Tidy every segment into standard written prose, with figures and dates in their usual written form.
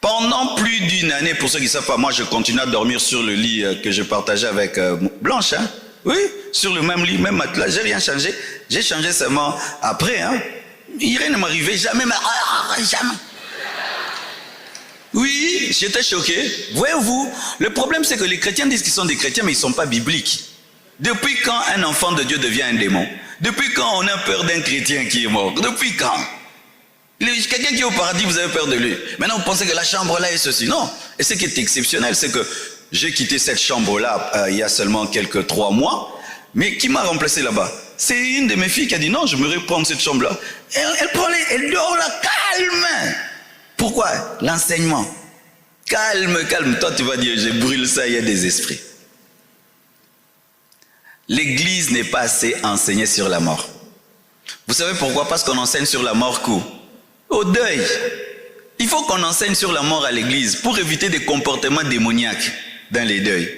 Pendant plus d'une année, pour ceux qui ne savent pas, moi je continue à dormir sur le lit que je partageais avec Blanche. Hein? Oui, sur le même lit, même matelas. J'ai rien changé. J'ai changé seulement après. Hein? Rien ne m'arrivait, jamais. Jamais. Oui, j'étais choqué. Voyez-vous, le problème c'est que les chrétiens disent qu'ils sont des chrétiens, mais ils ne sont pas bibliques. Depuis quand un enfant de Dieu devient un démon? Depuis quand on a peur d'un chrétien qui est mort? Depuis quand? Quelqu'un qui est au paradis, vous avez peur de lui. Maintenant, vous pensez que la chambre là est ceci. Non. Et ce qui est exceptionnel, c'est que j'ai quitté cette chambre-là il y a seulement quelques 3 mois. Mais qui m'a remplacé là-bas? C'est une de mes filles qui a dit non, je me prendre cette chambre-là. Elle dort là, calme. Pourquoi? L'enseignement. Calme, calme. Toi, tu vas dire, je brûle ça, il y a des esprits. L'église n'est pas assez enseignée sur la mort. Vous savez pourquoi? Parce qu'on enseigne sur la mort au deuil. Il faut qu'on enseigne sur la mort à l'église pour éviter des comportements démoniaques dans les deuils.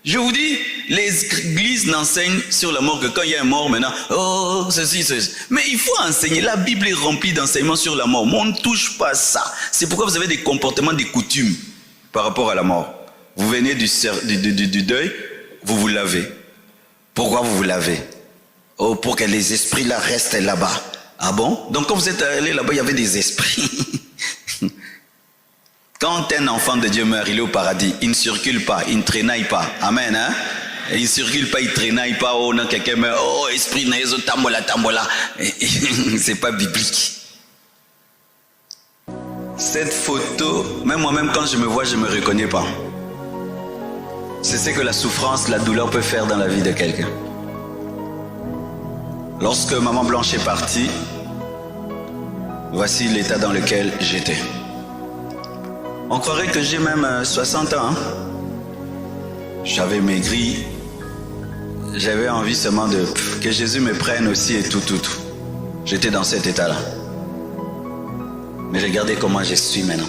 Je vous dis, les églises n'enseignent sur la mort que quand il y a un mort maintenant, oh, ceci. Mais il faut enseigner. La Bible est remplie d'enseignements sur la mort. Mais on ne touche pas ça. C'est pourquoi vous avez des comportements, des coutumes par rapport à la mort. Vous venez du deuil, vous vous lavez. Pourquoi vous vous lavez? Oh, pour que les esprits là restent là-bas. Ah bon? Donc quand vous êtes allé là-bas, il y avait des esprits. Quand un enfant de Dieu meurt, il est au paradis. Il ne circule pas, il ne traînaille pas. Amen, hein? Il ne circule pas, il ne traînaille pas. Oh, non, quelqu'un meurt. Oh, esprit naïs, tambola. C'est pas biblique. Cette photo, même moi-même, quand je me vois, je ne me reconnais pas. C'est ce que la souffrance, la douleur peut faire dans la vie de quelqu'un. Lorsque maman Blanche est partie, voici l'état dans lequel j'étais. On croirait que j'ai même 60 ans. Hein? J'avais maigri. J'avais envie seulement que Jésus me prenne aussi et tout. J'étais dans cet état-là. Mais regardez comment je suis maintenant.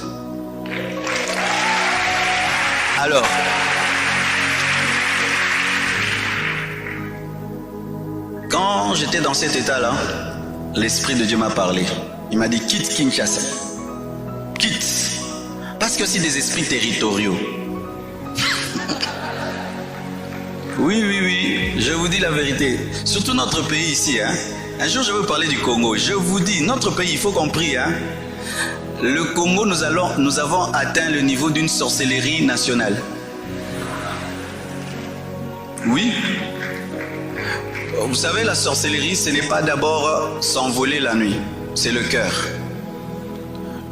Alors, quand j'étais dans cet état-là, l'Esprit de Dieu m'a parlé. Il m'a dit, quitte Kinshasa. Quitte. Parce que c'est des esprits territoriaux. Oui, je vous dis la vérité. Surtout notre pays ici. Hein. Un jour, je vais vous parler du Congo. Je vous dis, notre pays, il faut qu'on prie. Hein. Le Congo, nous avons atteint le niveau d'une sorcellerie nationale. Oui. Vous savez, la sorcellerie, ce n'est pas d'abord s'envoler la nuit. C'est le cœur.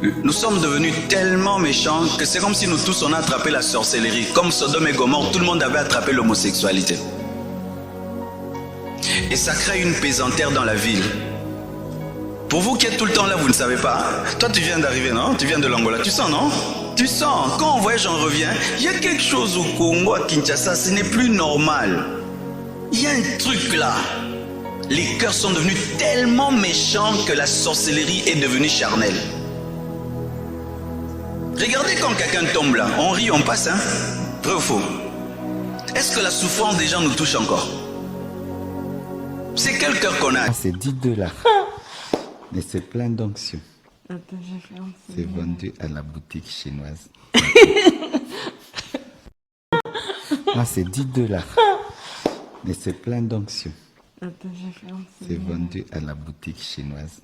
Nous sommes devenus tellement méchants que c'est comme si nous tous on a attrapé la sorcellerie. Comme Sodome et Gomorrhe, tout le monde avait attrapé l'homosexualité. Et ça crée une pesanteur dans la ville. Pour vous qui êtes tout le temps là, vous ne savez pas. Toi, tu viens d'arriver, non? Tu viens de l'Angola. Tu sens, non? Tu sens. Quand on voyage, on revient. Il y a quelque chose au Congo, à Kinshasa, ce n'est plus normal. Il y a un truc là. Les cœurs sont devenus tellement méchants que la sorcellerie est devenue charnelle. Regardez quand quelqu'un tombe là, on rit, on passe, hein? Vrai ou faux? Est-ce que la souffrance des gens nous touche encore? C'est quel cœur qu'on a? C'est 10$. Mais c'est plein d'onction. C'est vendu à la boutique chinoise. C'est 10$. Mais c'est plein d'onction. C'est vendu à la boutique chinoise.